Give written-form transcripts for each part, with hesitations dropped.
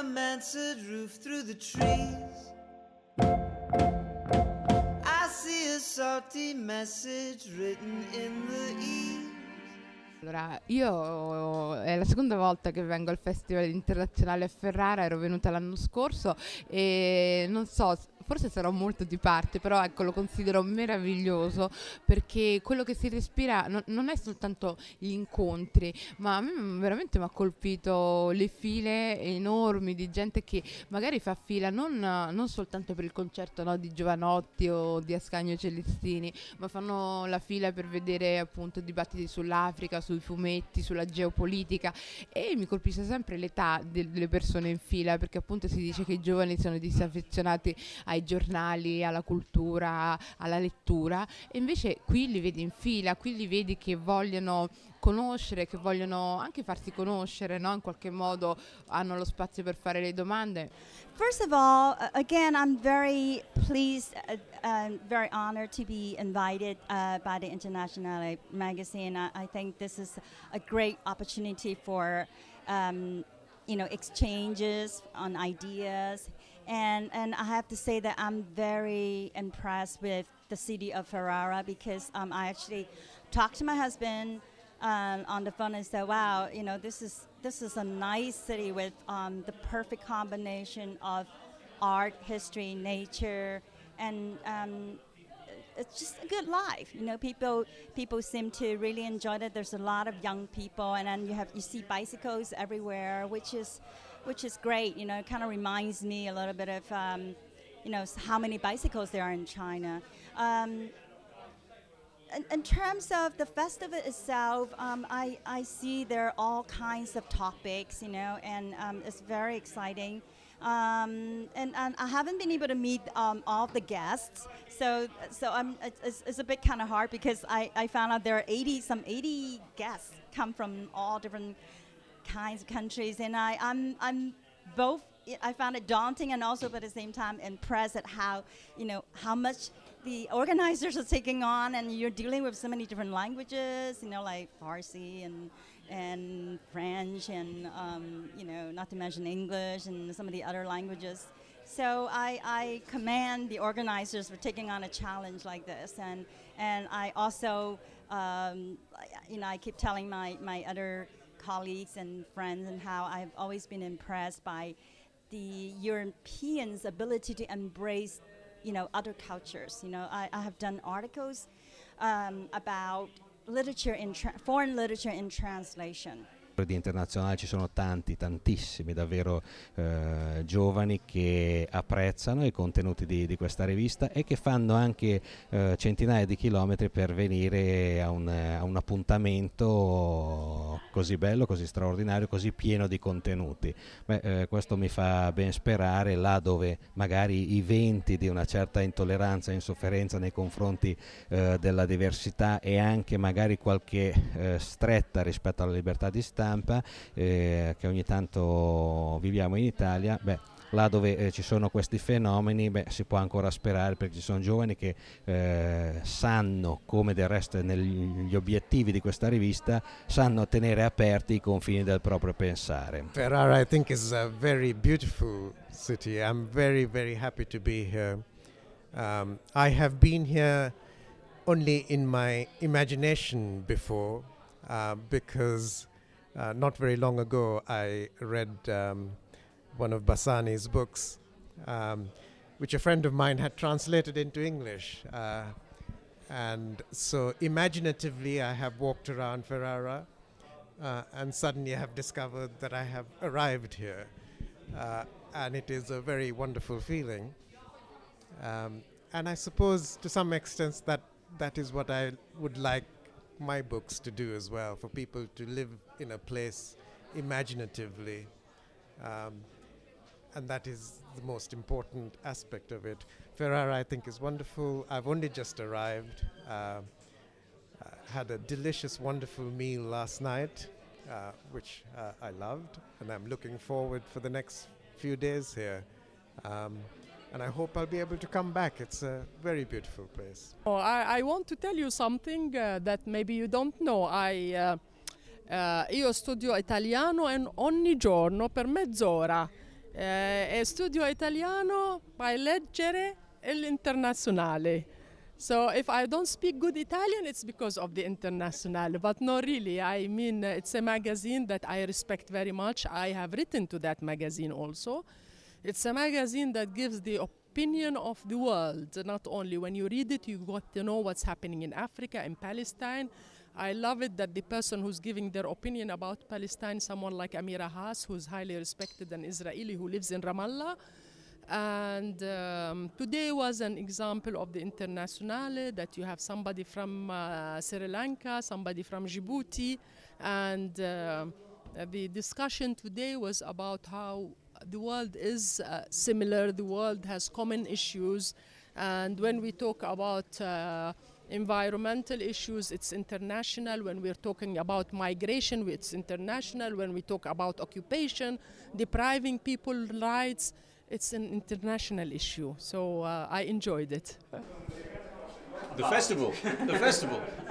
mansard roof through the trees. I see a salty message written in the east. Allora, io è la seconda volta che vengo al Festival Internazionale a Ferrara, ero venuta l'anno scorso e non so, forse sarò molto di parte, però ecco, lo considero meraviglioso perché quello che si respira non è soltanto gli incontri, ma a me veramente mi ha colpito le file enormi di gente che magari fa fila non soltanto per il concerto, no, di Giovanotti o di Ascanio Celestini, ma fanno la fila per vedere appunto dibattiti sull'Africa, sui fumetti, sulla geopolitica, e mi colpisce sempre l'età delle persone in fila, perché appunto si dice che i giovani sono disaffezionati ai giornali, alla cultura, alla lettura, e invece qui li vedi in fila, qui li vedi che vogliono conoscere, che vogliono anche farsi conoscere, no? In qualche modo hanno lo spazio per fare le domande. First of all, again, I'm very pleased and very honored to be invited by the Internazionale magazine. I think this is a great opportunity for, exchanges on ideas. And I have to say that I'm very impressed with the city of Ferrara because I actually talked to my husband on the phone and said, wow, this is a nice city with the perfect combination of art, history, nature, and it's just a good life. People seem to really enjoy it. There's a lot of young people, and then you see bicycles everywhere, which is great. It kind of reminds me a little bit of how many bicycles there are in China. In terms of the festival itself, I see there are all kinds of topics, and it's very exciting. And I haven't been able to meet all of the guests, so it's a bit kind of hard because I found out there are 80 guests come from all different kinds of countries, and I'm both. I found it daunting and also, but at the same time, impressed at how much the organizers are taking on, and you're dealing with so many different languages, like Farsi and French, and not to mention English and some of the other languages. So I commend the organizers for taking on a challenge like this, and I also I keep telling my other colleagues and friends and how I've always been impressed by the Europeans' ability to embrace other cultures. I have done articles about literature foreign literature in translation. Di Internazionale ci sono tantissimi davvero giovani che apprezzano i contenuti di questa rivista e che fanno anche centinaia di chilometri per venire a un appuntamento così bello, così straordinario, così pieno di contenuti. Questo mi fa ben sperare, là dove magari i venti di una certa intolleranza e insofferenza nei confronti della diversità e anche magari qualche stretta rispetto alla libertà di stampa che ogni tanto viviamo in Italia, là dove ci sono questi fenomeni si può ancora sperare, perché ci sono giovani che sanno, come del resto negli obiettivi di questa rivista, sanno tenere aperti i confini del proprio pensare. Ferrara, I think, is a very beautiful city. I'm very, very happy to be here. I have been here only in my imagination before because not very long ago, I read one of Bassani's books, which a friend of mine had translated into English. And so imaginatively, I have walked around Ferrara, and suddenly I have discovered that I have arrived here. And it is a very wonderful feeling. And I suppose to some extent that is what I would like my books to do as well, for people to live in a place imaginatively, and that is the most important aspect of it. Ferrara, I think, is wonderful. I've only just arrived, had a delicious, wonderful meal last night, which I loved, and I'm looking forward for the next few days here. And I hope I'll be able to come back. It's a very beautiful place. I want to tell you something that maybe you don't know. Io studio italiano ogni giorno per mezz'ora E studio italiano by leggere l'Internazionale. So if I don't speak good Italian, it's because of the Internazionale. But no, really, I mean, it's a magazine that I respect very much. I have written to that magazine also. It's a magazine that gives the opinion of the world. Not only when you read it, you got to know what's happening in Africa, in Palestine. I love it that the person who's giving their opinion about Palestine, someone like Amira Haas, who's highly respected, an Israeli who lives in Ramallah. And today was an example of the Internazionale, that you have somebody from Sri Lanka, somebody from Djibouti, and the discussion today was about how the world is similar, the world has common issues, and when we talk about environmental issues, it's international. When we're talking about migration, it's international. When we talk about occupation, depriving people rights, it's an international issue. So I enjoyed it. The festival.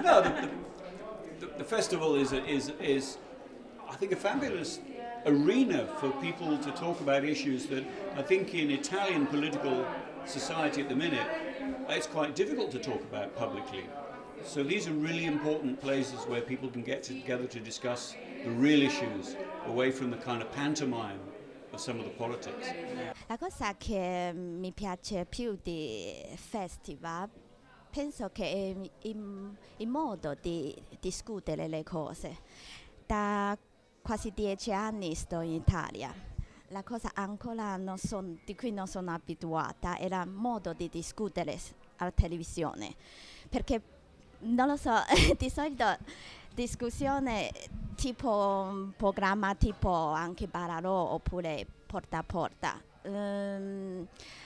No, the festival is I think a fabulous arena for people to talk about issues that I think in Italian political society at the minute it's quite difficult to talk about publicly. So these are really important places where people can get together to discuss the real issues away from the kind of pantomime of some of the politics. La cosa che mi piace più di festival, penso che è il modo di discutere le cose. Da quasi 10 anni sto in Italia. La cosa ancora di cui non sono abituata è il modo di discutere alla televisione, perché non lo so, di solito discussione tipo un programma tipo anche parlano oppure porta a porta,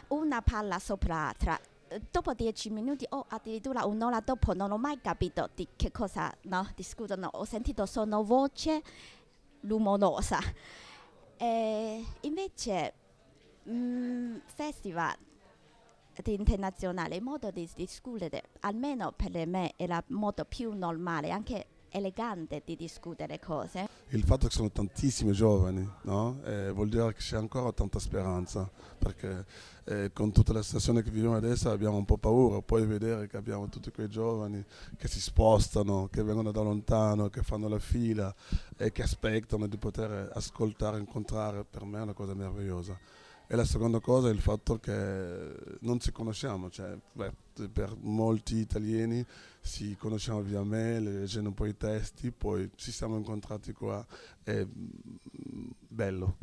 una parla sopra l'altra. Dopo 10 minuti o addirittura un'ora dopo non ho mai capito di che cosa discutono, ho sentito solo voce luminosa. Invece festival internazionale, il modo di discutere, almeno per me, è il modo più normale, anche elegante di discutere cose. Il fatto che sono tantissimi giovani, no? Vuol dire che c'è ancora tanta speranza, perché con tutta la situazione che viviamo adesso abbiamo un po' paura, poi vedere che abbiamo tutti quei giovani che si spostano, che vengono da lontano, che fanno la fila e che aspettano di poter ascoltare, incontrare, per me è una cosa meravigliosa. E la seconda cosa è il fatto che non ci conosciamo, cioè, per molti italiani ci conosciamo via mail, leggendo un po' i testi, poi ci siamo incontrati qua, è bello.